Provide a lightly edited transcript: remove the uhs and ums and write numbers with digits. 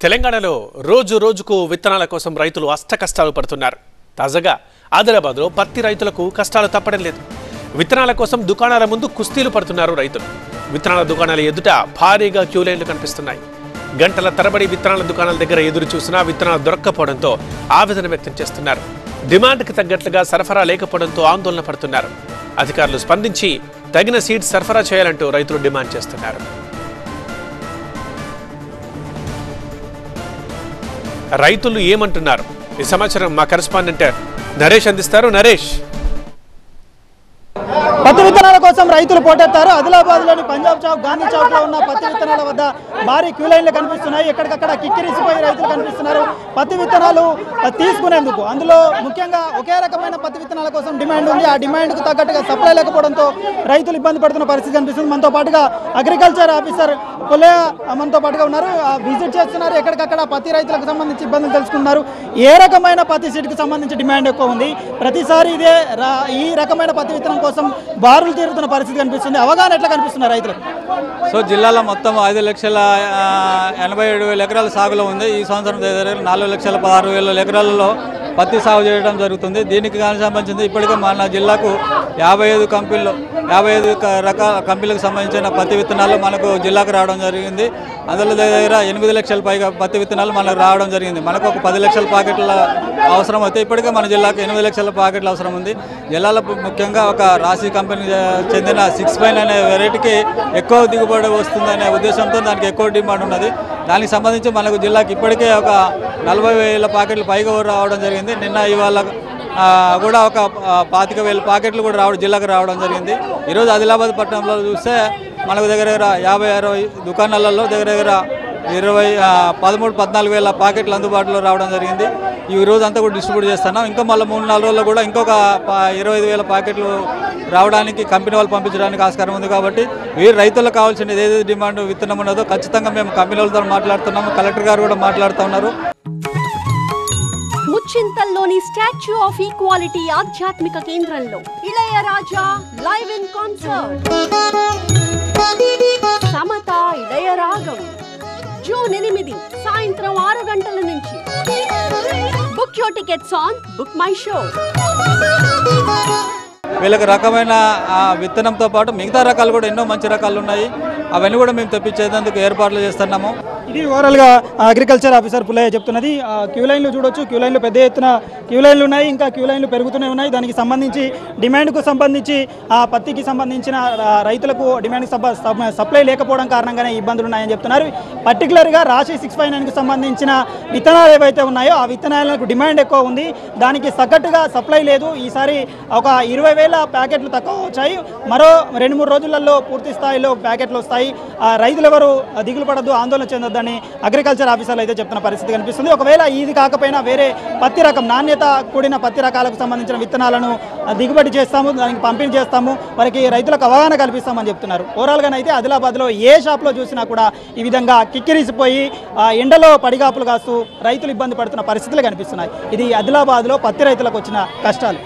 తెలంగాణలో రోజు రోజుకు విత్తనాల కోసం రైతులు అష్టకష్టాలు పడుతున్నారు. తాజాగా ఆదిలాబాద్లో పత్తి రైతులకు కష్టాలు తప్పడం లేదు. విత్తనాల కోసం దుకాణాల ముందు కుస్తీలు పడుతున్నారు రైతులు. విత్తనాల దుకాణాల ఎదుట భారీగా క్యూ లైన్లు కనిపిస్తున్నాయి. గంటల తరబడి విత్తనాల దుకాణాల దగ్గర ఎదురు చూసినా విత్తనాలు దొరక్కపోవడంతో ఆవేదన వ్యక్తం చేస్తున్నారు. డిమాండ్కి తగ్గట్లుగా సరఫరా లేకపోవడంతో ఆందోళన పడుతున్నారు. అధికారులు స్పందించి తగిన సీడ్స్ సరఫరా చేయాలంటూ రైతులు డిమాండ్ చేస్తున్నారు. రైతులు ఏమంటున్నారు ఈ సమాచారం మా కరెస్పాండెంట్ నరేష్ అందిస్తారు. నరేష్, పత్తి విత్తనాల కోసం రైతులు పోటెత్తారు. ఆదిలాబాద్లోని పంజాబ్ చౌక్, గాంధీ చౌక్ లో ఉన్న పత్తి విత్తనాల వద్ద భారీ క్యూ లైన్లు కనిపిస్తున్నాయి. ఎక్కడికక్కడ కిక్కిరిసిపోయి రైతులు కనిపిస్తున్నారు పత్తి విత్తనాలు తీసుకునేందుకు. అందులో ముఖ్యంగా ఒకే రకమైన పత్తి విత్తనాల కోసం డిమాండ్ ఉంది. ఆ డిమాండ్కు తగ్గట్టుగా సప్లై లేకపోవడంతో రైతులు ఇబ్బంది పడుతున్న పరిస్థితి కనిపిస్తుంది. మనతో పాటుగా అగ్రికల్చర్ ఆఫీసర్ పుల్లయ్య మనతో పాటుగా ఉన్నారు. విజిట్ చేస్తున్నారు. ఎక్కడికక్కడ పత్తి రైతులకు సంబంధించి ఇబ్బందులు తెలుసుకున్నారు. ఏ రకమైన పత్తి సీడ్కి సంబంధించి డిమాండ్ ఎక్కువ ఉంది, ప్రతిసారి ఇదే ఈ రకమైన పత్తి విత్తనం కోసం బారులు తీరుతున్న పరిస్థితి కనిపిస్తుంది. అవగాహన ఎట్లా కనిపిస్తున్నారు రైతులకు? సో జిల్లాలో మొత్తం 5,87,000 ఎకరాల సాగులో ఉంది. ఈ సంవత్సరం 4,16,000 ఎకరాలలో పత్తి సాగు చేయడం జరుగుతుంది. దీనికి సంబంధించి ఇప్పటికే మన జిల్లాకు 55 రకాల కంపెనీలకు సంబంధించిన పత్తి విత్తనాలు మనకు జిల్లాకు రావడం జరిగింది. అందులో దగ్గర 8 లక్షల పైగా పత్తి విత్తనాలు మనకు రావడం జరిగింది. మనకు ఒక 10 లక్షల ప్యాకెట్ల అవసరం అయితే ఇప్పటికే మన జిల్లాకు 8 లక్షల ప్యాకెట్ల అవసరం ఉంది. జిల్లాలో ముఖ్యంగా ఒక రాశి కంపెనీకి చెందిన 6 అనే వెరైటీకి ఎక్కువ దిగుబడి వస్తుందనే ఉద్దేశంతో దానికి ఎక్కువ డిమాండ్ ఉన్నది. దానికి సంబంధించి మనకు జిల్లాకి ఇప్పటికే ఒక 40,000 ప్యాకెట్లు పైగా రావడం జరిగింది. నిన్న ఇవాళ కూడా ఒక 25,000 ప్యాకెట్లు కూడా జిల్లాకు రావడం జరిగింది. ఈరోజు ఆదిలాబాద్ పట్టణంలో చూస్తే మనకు దగ్గర 50-60 దుకాణాలలో దగ్గర 13-14,000 ప్యాకెట్లు అందుబాటులో రావడం జరిగింది. ఈ రోజు అంతా కూడా డిస్ట్రిబ్యూట్ చేస్తున్నాం. ఇంకా మళ్ళీ 3-4 రోజుల్లో కూడా ఇంకొక 25,000 ప్యాకెట్లు రావడానికి కంపెనీ వాళ్ళు పంపించడానికి ఆస్కారం ఉంది. కాబట్టి వీరు రైతులకు కావాల్సిన ఏదైతే డిమాండ్ విత్తనం ఉన్నదో ఖచ్చితంగా మేము కంపెనీ వాళ్ళతో మాట్లాడుతున్నాము. కలెక్టర్ గారు కూడా మాట్లాడుతూ ఉన్నారు. ముచ్చింతల్లోని స్టాచ్యూ ఆఫ్ ఈక్వాలిటీ ఆధ్యాత్మిక కేంద్రంలో Ilaiyaraaja live in concert Samatha Ilayaragam June 8 సాయంత్రం 6 గంటల నుంచి. Book your tickets on book my show. వీళ్ళకి రకమైన విత్తనంతో పాటు మిగతా రకాలు కూడా ఎన్నో మంచి రకాలు ఉన్నాయి. అవన్నీ కూడా మేము తెప్పించేందుకు ఏర్పాట్లు చేస్తున్నాము. ఇది ఓవరాల్గా అగ్రికల్చర్ ఆఫీసర్ పుల్లయ్య చెప్తున్నది. క్యూ లైన్లు చూడొచ్చు. క్యూ లైన్లు పెద్ద ఎత్తున క్యూ లైన్లు ఉన్నాయి. ఇంకా క్యూ లైన్లు పెరుగుతూనే ఉన్నాయి. దానికి సంబంధించి డిమాండ్కు సంబంధించి పత్తికి సంబంధించిన రైతులకు డిమాండ్కి సప్లై లేకపోవడం కారణంగానే ఇబ్బందులు ఉన్నాయని చెప్తున్నారు. పర్టికులర్గా రాశి 659కు సంబంధించిన విత్తనాలు ఏవైతే ఉన్నాయో ఆ విత్తనాలకు డిమాండ్ ఎక్కువ ఉంది. దానికి తగ్గట్టుగా సప్లై లేదు. ఈసారి ఒక 20,000 ప్యాకెట్లు తక్కువ వచ్చాయి. మరో 2-3 రోజులలో పూర్తి స్థాయిలో ప్యాకెట్లు వస్తాయి. రైతులు ఎవరు దిగులు పడద్దు, ఆందోళన చెందొద్దని అగ్రికల్చర్ ఆఫీసర్లు అయితే చెప్తున్న పరిస్థితి కనిపిస్తుంది. ఒకవేళ ఇది కాకపోయినా వేరే పత్తి రకం నాణ్యత కూడిన పత్తి రకాలకు సంబంధించిన విత్తనాలను దిగుబడి చేస్తాము, దానికి పంపిణీ చేస్తాము, వారికి రైతులకు అవగాహన కల్పిస్తామని చెప్తున్నారు. ఓవరాల్గానైతే ఆదిలాబాద్లో ఏ షాప్లో చూసినా కూడా ఈ విధంగా కిక్కిరిసిపోయి ఎండలో పడిగాపులు కాస్తూ రైతులు ఇబ్బంది పడుతున్న పరిస్థితులు కనిపిస్తున్నాయి. ఇది ఆదిలాబాద్లో పత్తి రైతులకు వచ్చిన కష్టాలు.